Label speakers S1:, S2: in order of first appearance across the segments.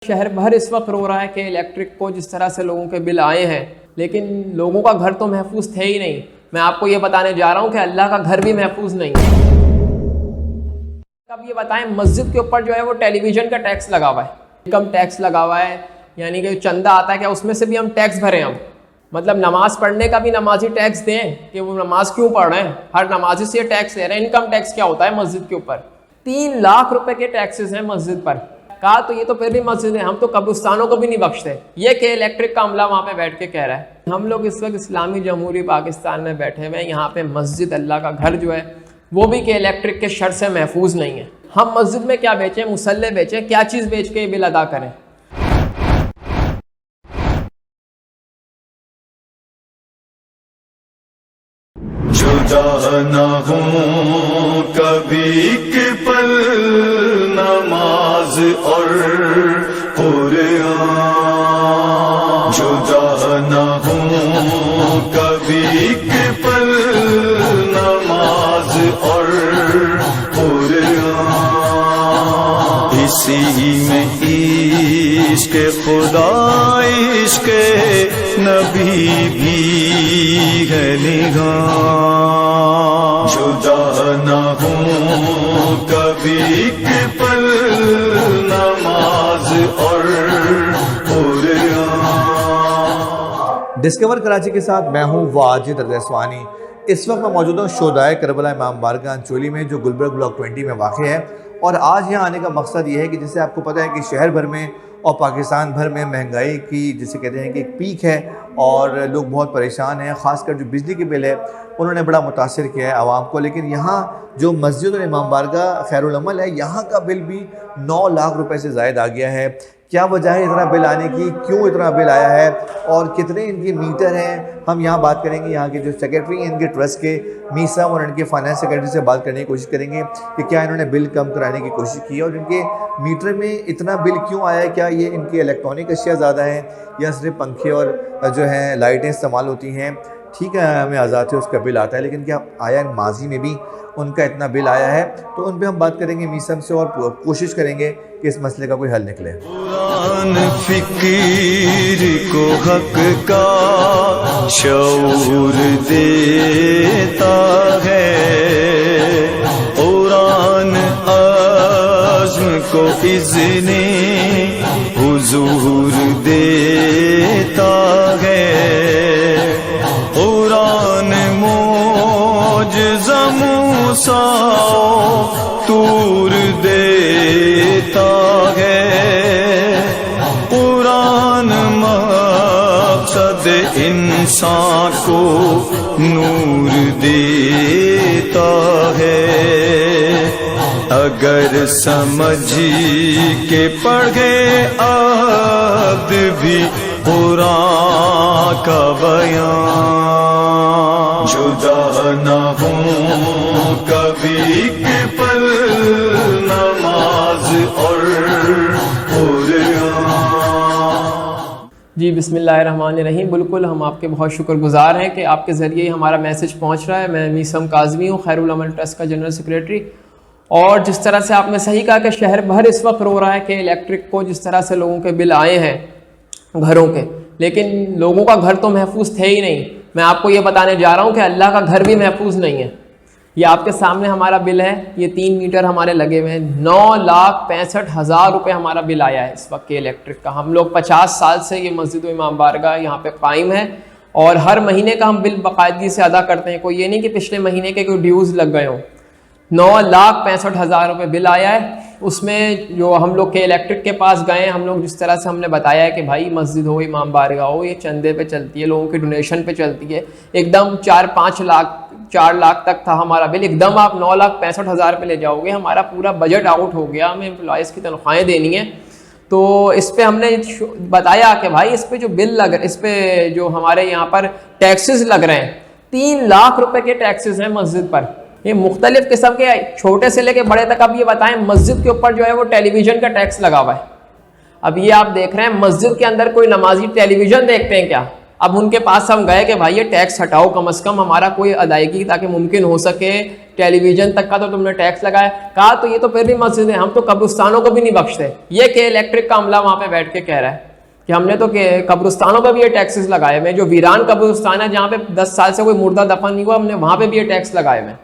S1: شہر بھر اس وقت رو رہا ہے کہ الیکٹرک کو جس طرح سے لوگوں کے بل آئے ہیں، لیکن لوگوں کا گھر تو محفوظ تھے ہی نہیں۔ میں آپ کو یہ بتانے جا رہا ہوں کہ اللہ کا گھر بھی محفوظ نہیں ہے۔ اب یہ بتائیں، مسجد کے اوپر جو ہے وہ ٹیلی ویژن کا ٹیکس لگا ہوا ہے، انکم ٹیکس لگا ہوا ہے، یعنی کہ چندہ آتا ہے کہ اس میں سے بھی ہم ٹیکس بھریں۔ ہم مطلب نماز پڑھنے کا بھی نمازی ٹیکس دیں کہ وہ نماز کیوں پڑھ رہے ہیں، ہر نمازی سے یہ ٹیکس لے رہے ہیں۔ انکم ٹیکس کیا ہوتا ہے مسجد کے اوپر؟ 3 لاکھ روپے کے ٹیکسز ہیں مسجد پر۔ کہا تو یہ تو پھر بھی مسجد ہے، ہم تو قبرستانوں کو بھی نہیں بخشتے، یہ کہ الیکٹرک کا عملہ وہاں پہ بیٹھ کے کہہ رہا ہے۔ ہم لوگ اس وقت اسلامی جمہوری پاکستان میں بیٹھے ہوئے ہیں، یہاں پہ مسجد اللہ کا گھر جو ہے وہ بھی کہ الیکٹرک کے شر سے محفوظ نہیں ہے۔ ہم مسجد میں کیا بیچیں؟ مصلے بیچیں، کیا چیز بیچ کے یہ بل ادا کریں؟
S2: جدا نہ ہوں کبھی کہ پل نماز اور قرآن، جدا نہ ہوں کبھی کہ پل نماز اور قرآن، اسی میں عشق خدا عشق نبی بھی ہے نگاہ، جدا نہ ہوں کبھی کہ پل نماز اور قرآن۔
S3: ڈسکور کراچی کے ساتھ میں ہوں واجد ردیسوانی۔ اس وقت میں موجود ہوں شہدائے کربلا امام بارگاہ انچولی میں، جو گلبرگ بلاک 20 میں واقع ہے۔ اور آج یہاں آنے کا مقصد یہ ہے کہ جیسے آپ کو پتہ ہے کہ شہر بھر میں اور پاکستان بھر میں مہنگائی کی جسے کہتے ہیں کہ ایک پیک ہے، اور لوگ بہت پریشان ہیں، خاص کر جو بجلی کے بل ہے انہوں نے بڑا متاثر کیا ہے عوام کو۔ لیکن یہاں جو مسجد اور امام بارگاہ خیر العمل ہے، یہاں کا بل بھی 9 لاکھ روپے سے زائد آ گیا ہے۔ کیا وجہ ہے اتنا بل آنے کی؟ کیوں اتنا بل آیا ہے؟ اور کتنے ان کے میٹر ہیں؟ ہم یہاں بات کریں گے، یہاں کے جو سیکرٹری ہیں ان کے ٹرسٹ کے می صاحب، اور ان کے فائنانس سیکرٹری سے بات کرنے کی کوشش کریں گے کہ کیا انہوں نے بل کم کرانے کی کوشش کی ہے، اور ان کے میٹر میں اتنا بل کیوں آیا ہے؟ کیا یہ ان کی الیکٹرانک اشیاء زیادہ ہیں یا صرف پنکھے اور جو ہیں لائٹیں استعمال ہوتی ہیں؟ ٹھیک ہے، ہمیں آزاد ہے اس کا بل آتا ہے، لیکن کیا آیا ماضی میں بھی ان کا اتنا بل آیا ہے؟ تو ان پہ ہم بات کریں گے می صاحب سے، اور کوشش کریں گے کہ اس مسئلے کا کوئی حل نکلے۔
S2: قرآن فکر کو حق کا شعور دیتا ہے، قرآن عزم کو اذن حضور دیتا ہے، قرآن معجزہ موسیٰ طور دیتا ہے، قرآن مقصد انسان کو نور دیتا ہے، اگر سمجھ کے پڑھے عبد بھی قرآن کا بیان، جدا نہ ہوں کبھی کہ پل نماز اور قرآن۔
S1: جی بسم اللہ الرحمن الرحیم۔ بالکل ہم آپ کے بہت شکر گزار ہیں کہ آپ کے ذریعے ہی ہمارا میسج پہنچ رہا ہے۔ میں میثم کاظمی ہوں، خیر العمل ٹرسٹ کا جنرل سیکریٹری۔ اور جس طرح سے آپ نے صحیح کہا کہ شہر بھر اس وقت رو رہا ہے کہ الیکٹرک کو جس طرح سے لوگوں کے بل آئے ہیں گھروں کے، لیکن لوگوں کا گھر تو محفوظ تھے ہی نہیں۔ میں آپ کو یہ بتانے جا رہا ہوں کہ اللہ کا گھر بھی محفوظ نہیں ہے۔ یہ آپ کے سامنے ہمارا بل ہے، یہ 3 میٹر ہمارے لگے ہوئے ہیں، 9,65,000 روپے ہمارا بل آیا ہے اس وقت کے الیکٹرک کا۔ ہم لوگ 50 سال سے یہ مسجد و امام بارگاہ یہاں پہ قائم ہے، اور ہر مہینے کا ہم بل باقاعدگی سے ادا کرتے ہیں۔ کوئی یہ نہیں کہ پچھلے مہینے کے کوئی ڈیوز لگ گئے ہوں۔ 9,65,000 روپے بل آیا ہے۔ اس میں جو ہم لوگ کے الیکٹرک کے پاس گئے ہیں، ہم لوگ جس طرح سے ہم نے بتایا ہے کہ بھائی مسجد ہو امام بارگاہ ہو، یہ چندے پہ چلتی ہے، لوگوں کی ڈونیشن پہ چلتی ہے۔ ایک دم 4 لاکھ تک تھا ہمارا بل، ایک دم آپ 9,65,000 پہ لے جاؤ گے، ہمارا پورا بجٹ آؤٹ ہو گیا، ہمیں امپلائیز کی تنخواہیں دینی ہیں۔ تو اس پہ ہم نے بتایا کہ بھائی اس پہ جو بل اس پہ جو ہمارے یہاں پر ٹیکسز لگ رہے ہیں، 3 لاکھ روپے کے ٹیکسز ہیں مسجد پر۔ یہ مختلف قسم کے، چھوٹے سے لے کے بڑے تک۔ اب یہ بتائیں، مسجد کے اوپر جو ہے وہ ٹیلی ویژن کا ٹیکس لگا ہوا ہے۔ اب یہ آپ دیکھ رہے ہیں مسجد کے اندر کوئی نمازی ٹیلی ویژن دیکھتے ہیں کیا؟ اب ان کے پاس ہم گئے کہ بھائی یہ ٹیکس ہٹاؤ کم از کم ہمارا کوئی ادائیگی تاکہ ممکن ہو سکے, ٹیلی ویژن تک کا تو تم نے ٹیکس لگایا. کہا تو یہ تو پھر بھی مسجد ہے, ہم تو قبرستانوں کو بھی نہیں بخشتے. یہ کہ الیکٹرک کا عملہ وہاں پہ بیٹھ کے کہہ رہا ہے کہ ہم نے تو قبرستانوں پہ بھی یہ ٹیکسز لگائے ہوئے ہیں, جو ویران قبرستان ہے جہاں پہ 10 سال سے کوئی مردہ دفن نہیں ہوا, ہم نے وہاں پہ بھی یہ ٹیکس لگائے ہوئے ہیں.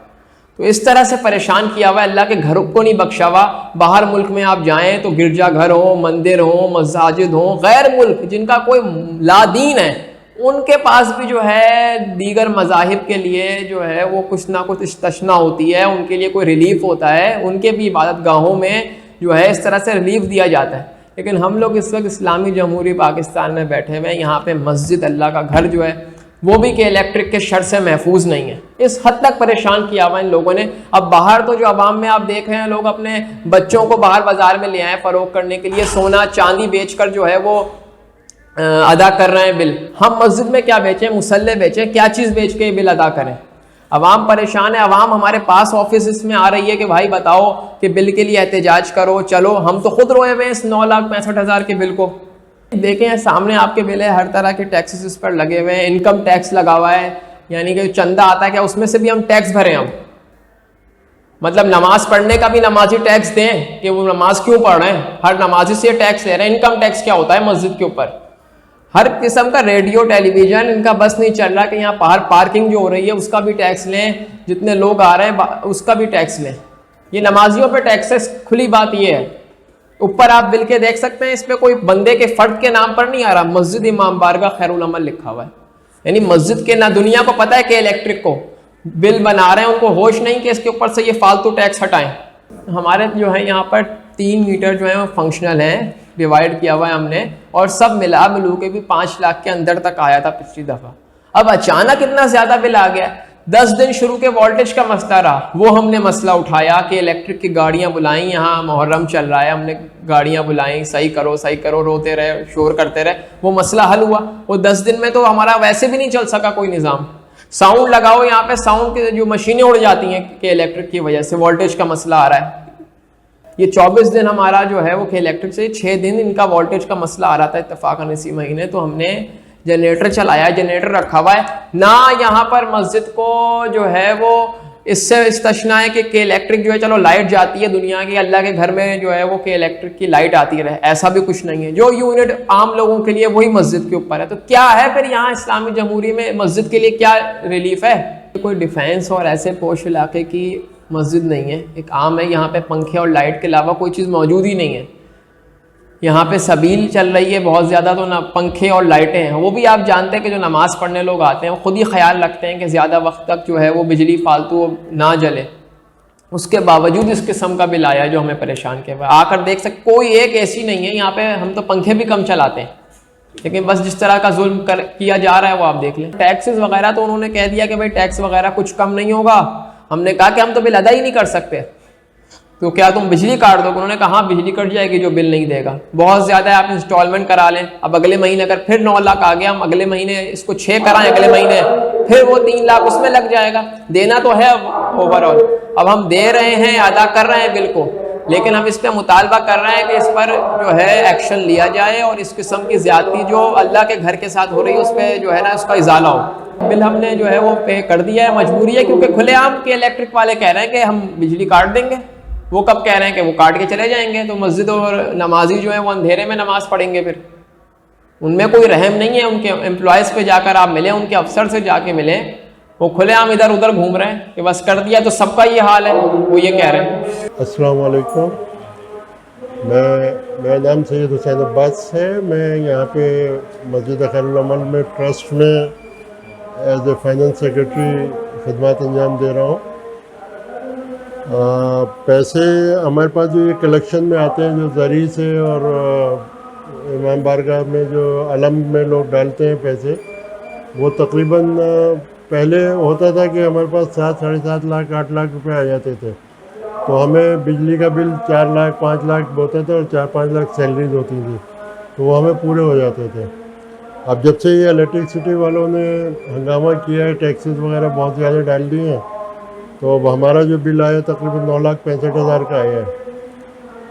S1: تو اس طرح سے پریشان کیا ہوا ہے, اللہ کے گھر کو نہیں بخشا ہوا. باہر ملک میں آپ جائیں تو گرجا گھر ہوں, مندر ہوں, مساجد ہوں, غیر ملک جن کا کوئی لا دین ہے ان کے پاس بھی جو ہے دیگر مذاہب کے لیے جو ہے وہ کچھ نہ کچھ استثنا ہوتی ہے, ان کے لیے کوئی ریلیف ہوتا ہے, ان کے بھی عبادت گاہوں میں جو ہے اس طرح سے ریلیف دیا جاتا ہے. لیکن ہم لوگ اس وقت اسلامی جمہوری پاکستان میں بیٹھے ہوئے ہیں, یہاں پہ مسجد اللہ کا گھر جو ہے وہ بھی کہ الیکٹرک کے شر سے محفوظ نہیں ہے. اس حد تک پریشان کیا ہوا ان لوگوں نے. اب باہر تو جو عوام میں آپ دیکھ رہے ہیں, لوگ اپنے بچوں کو باہر بازار میں لے آئے فروخت کرنے کے لیے, سونا چاندی بیچ کر جو ہے وہ ادا کر رہے ہیں بل. ہم مسجد میں کیا بیچیں, مصلے بیچیں, کیا چیز بیچ کے بل ادا کریں؟ عوام پریشان ہے. عوام ہمارے پاس آفیسز میں آ رہی ہے کہ بھائی بتاؤ کہ بل کے لیے احتجاج کرو. چلو ہم تو خود روئے ہوئے ہیں اس 9,65,000 کے بل کو. دیکھیں سامنے آپ کے بل ہے, ہر طرح کے ٹیکسز اس پر لگے ہوئے ہیں. انکم ٹیکس لگا ہوا ہے, یعنی کہ چندہ آتا ہے کیا اس میں سے بھی ہم ٹیکس بھریں. ہم مطلب نماز پڑھنے کا بھی نمازی ٹیکس دیں کہ وہ نماز کیوں پڑھ رہے ہیں, ہر نمازی سے ٹیکس لے رہے ہیں. انکم ٹیکس کیا ہوتا ہے مسجد کے اوپر, ہر قسم کا ریڈیو ٹیلی ویژن ان کا بس نہیں چل رہا کہ یہاں باہر پارکنگ جو ہو رہی ہے اس کا بھی ٹیکس لیں, جتنے لوگ آ رہے ہیں اس کا بھی ٹیکس لیں. یہ نمازیوں پہ ٹیکس ہے. کھلی بات یہ ہے, اوپر آپ بل کے دیکھ سکتے ہیں, اس پہ کوئی بندے کے فرد کے نام پر نہیں آ رہا, مسجد امام بارگاہ خیر العمل لکھا ہوا ہے. یعنی مسجد کے نہ دنیا کو پتہ ہے کہ الیکٹرک کو بل بنا رہے ہیں, ان کو ہوش نہیں کہ اس کے اوپر سے یہ فالتو ٹیکس ہٹائیں. ہمارے جو ہے یہاں پر 3 میٹر جو ہیں وہ فنکشنل ہیں, ڈیوائڈ کیا ہوا ہے ہم نے, اور سب ملا ملو کے بھی 5 لاکھ کے اندر تک آیا تھا پچھلی دفعہ. اب اچانک اتنا زیادہ بل آ گیا. 10 دن شروع کے وولٹیج کا مسئلہ رہا, وہ ہم نے مسئلہ اٹھایا کہ الیکٹرک کی گاڑیاں بلائیں, یہاں محرم چل رہا ہے, ہم نے گاڑیاں بلائیں, صحیح کرو صحیح کرو, روتے رہے, شور کرتے رہے. وہ مسئلہ حل ہوا. وہ 10 دن میں تو ہمارا ویسے بھی نہیں چل سکا کوئی نظام. ساؤنڈ لگاؤ, یہاں پہ ساؤنڈ کی جو مشینیں اڑ جاتی ہیں کہ الیکٹرک کی وجہ سے وولٹیج کا مسئلہ آ رہا ہے. یہ 24 دن ہمارا جو ہے وہ کہ الیکٹرک سے 6 دن ان کا وولٹیج کا مسئلہ آ رہا تھا اتفاقاً اسی مہینے. تو ہم نے جنریٹر چلایا, جنریٹر رکھا ہوا ہے. نہ یہاں پر مسجد کو جو ہے وہ اس سے استثنا ہے کہ الیکٹرک جو ہے چلو لائٹ جاتی ہے دنیا کی, اللہ کے گھر میں جو ہے وہ کہ الیکٹرک کی لائٹ آتی رہے, ایسا بھی کچھ نہیں ہے. جو یونٹ عام لوگوں کے لیے وہی مسجد کے اوپر ہے. تو کیا ہے پھر یہاں اسلامی جمہوری میں مسجد کے لیے کیا ریلیف ہے؟ کوئی ڈیفینس اور ایسے پوش علاقے کی مسجد نہیں ہے, ایک عام ہے. یہاں پہ پنکھے اور لائٹ کے علاوہ کوئی چیز موجود ہی نہیں ہے. یہاں پہ سبیل چل رہی ہے بہت زیادہ, تو نہ پنکھے اور لائٹیں ہیں. وہ بھی آپ جانتے ہیں کہ جو نماز پڑھنے لوگ آتے ہیں وہ خود ہی خیال رکھتے ہیں کہ زیادہ وقت تک جو ہے وہ بجلی فالتو نہ جلے. اس کے باوجود اس قسم کا بل آیا جو ہمیں پریشان کیا ہوا. آ کر دیکھ سکتے, کوئی ایک ایسی نہیں ہے یہاں پہ. ہم تو پنکھے بھی کم چلاتے ہیں, لیکن بس جس طرح کا ظلم کیا جا رہا ہے وہ آپ دیکھ لیں. ٹیکسز وغیرہ تو انہوں نے کہہ دیا کہ بھائی ٹیکس وغیرہ کچھ کم نہیں ہوگا. ہم نے کہا کہ ہم تو بل ادا ہی نہیں کر سکتے, تو کیا تم بجلی کاٹ دو؟ انہوں نے کہا ہاں بجلی کٹ جائے گی جو بل نہیں دے گا. بہت زیادہ ہے, آپ انسٹالمنٹ کرا لیں. اب اگلے مہینے اگر پھر 9 لاکھ آ گیا, ہم اگلے مہینے اس کو 6 کرائیں, اگلے مہینے پھر وہ 3 لاکھ اس میں لگ جائے گا. دینا تو ہے اوور آل. اب ہم دے رہے ہیں, ادا کر رہے ہیں بل کو, لیکن ہم اس پہ مطالبہ کر رہے ہیں کہ اس پر جو ہے ایکشن لیا جائے, اور اس قسم کی زیادتی جو اللہ کے گھر کے ساتھ ہو رہی ہے اس پہ جو ہے نا اس کا ازالہ ہو. بل ہم نے جو ہے وہ پے کر دیا ہے, مجبوری ہے, کیونکہ کھلے عام کے الیکٹرک والے کہہ رہے ہیں کہ ہم بجلی کاٹ دیں گے. وہ کب کہہ رہے ہیں کہ وہ کاٹ کے چلے جائیں گے, تو مسجد اور نمازی جو ہیں وہ اندھیرے میں نماز پڑھیں گے. پھر ان میں کوئی رحم نہیں ہے. ان کے امپلائز پہ جا کر آپ ملیں, ان کے افسر سے جا کے ملیں, وہ کھلے عام ادھر ادھر گھوم رہے ہیں کہ بس کر دیا تو سب کا یہ حال ہے. وہ یہ کہہ رہے ہیں.
S4: السلام علیکم, میرا نام سید حسین عباس ہے. میں یہاں پہ مسجد خیر العمل میں ٹرسٹ میں ایز اے فائنانس سیکرٹری خدمات انجام دے رہا ہوں. پیسے ہمارے پاس جو یہ کلیکشن میں آتے ہیں, جو زری سے اور امام بارگاہ میں جو علم میں لوگ ڈالتے ہیں پیسے, وہ تقریباً پہلے ہوتا تھا کہ ہمارے پاس 7 ساڑھے 7 لاکھ 8 لاکھ روپے آ جاتے تھے. تو ہمیں بجلی کا بل 4 لاکھ 5 لاکھ ہوتا تھا, اور 4-5 لاکھ سیلریز ہوتی تھی, تو وہ ہمیں پورے ہو جاتے تھے. اب جب سے یہ الیکٹرسٹی والوں نے ہنگامہ کیا ہے, ٹیکسز وغیرہ بہت زیادہ ڈال دیے ہیں, تو اب ہمارا جو بل آیا تقریباً 9,65,000 کا آیا ہے,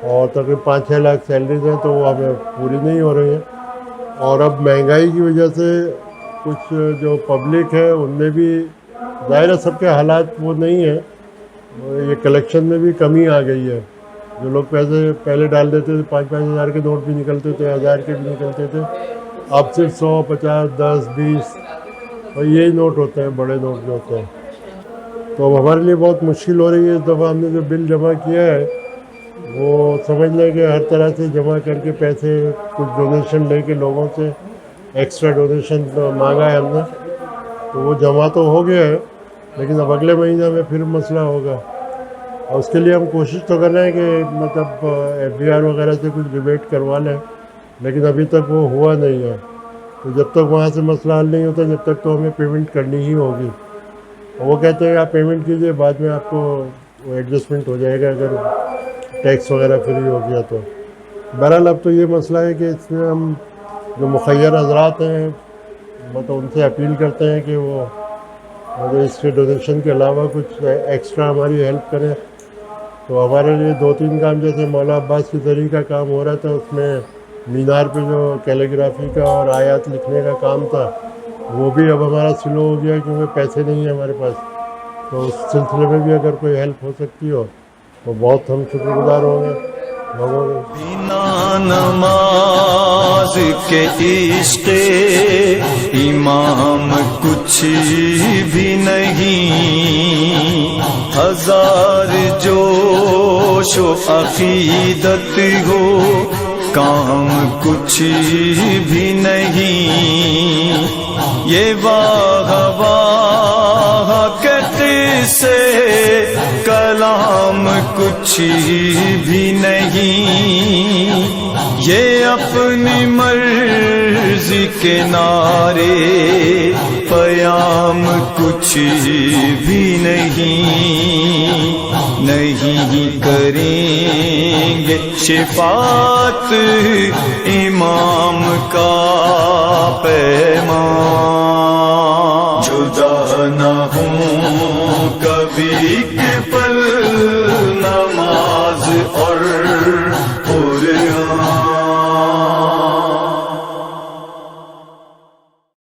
S4: اور تقریباً 5-6 لاکھ سیلریز ہیں, تو وہ ہمیں پوری نہیں ہو رہی ہیں. اور اب مہنگائی کی وجہ سے کچھ جو پبلک ہے ان میں بھی ظاہر ہے سب کے حالات وہ نہیں ہیں. یہ کلیکشن میں بھی کمی آ گئی ہے. جو لوگ پیسے پہلے ڈال دیتے تھے 5-5 ہزار کے نوٹ بھی نکلتے تھے, 1000 کے بھی نکلتے تھے, اب صرف 100, 50, 10, 20 اور یہی نوٹ ہوتے ہیں, بڑے نوٹ جو ہوتے ہیں. تو اب ہمارے لیے بہت مشکل ہو رہی ہے. اس دفعہ ہم نے جو بل جمع کیا ہے وہ سمجھ لیں کہ ہر طرح سے جمع کر کے پیسے کچھ ڈونیشن لے کے لوگوں سے ایکسٹرا ڈونیشن مانگا ہے ہم نے, تو وہ جمع تو ہو گیا ہے, لیکن اب اگلے مہینے میں پھر مسئلہ ہوگا. اور اس کے لیے ہم کوشش تو کر رہے ہیں کہ مطلب FBR وغیرہ سے کچھ ڈیبیٹ کروا لیں, لیکن ابھی تک وہ ہوا نہیں ہے. تو جب تک وہاں سے مسئلہ حل نہیں ہوتا جب تک تو ہمیں پیمنٹ کرنی ہی ہوگی. اور وہ کہتے ہیں آپ پیمنٹ کیجئے, بعد میں آپ کو ایڈجسٹمنٹ ہو جائے گا اگر ٹیکس وغیرہ فری ہو گیا تو. بہرحال اب تو یہ مسئلہ ہے کہ اس میں ہم جو مخیر حضرات ہیں مطلب ان سے اپیل کرتے ہیں کہ وہ مطلب اس کے ڈونیشن کے علاوہ کچھ ایکسٹرا ہماری ہیلپ کریں. تو ہمارے لیے 2-3 کام, جیسے مولا عباس کی زری کا کام ہو رہا تھا, اس میں مینار پہ جو کیلیگرافی کا اور آیات لکھنے کا کام تھا وہ بھی اب ہمارا سلو ہو گیا کیونکہ پیسے نہیں ہیں ہمارے پاس. تو اس سلسلے میں بھی اگر کوئی ہیلپ ہو سکتی ہو تو بہت ہم شکر گزار ہوں گے لوگوں کے.
S2: بنا نماز کے عشق امام کچھ بھی نہیں, ہزار جوش و عقیدت ہو کام کچھ بھی نہیں. یہ واہ واہ کہتے سے کلام کچھ بھی نہیں. یہ اپنی مرضی کے نعرے پیام کچھ بھی نہیں. نہیں کریں گے شفاعت امام کا پیمان, جدا نہ ہوں کبھی کہ پل نماز اور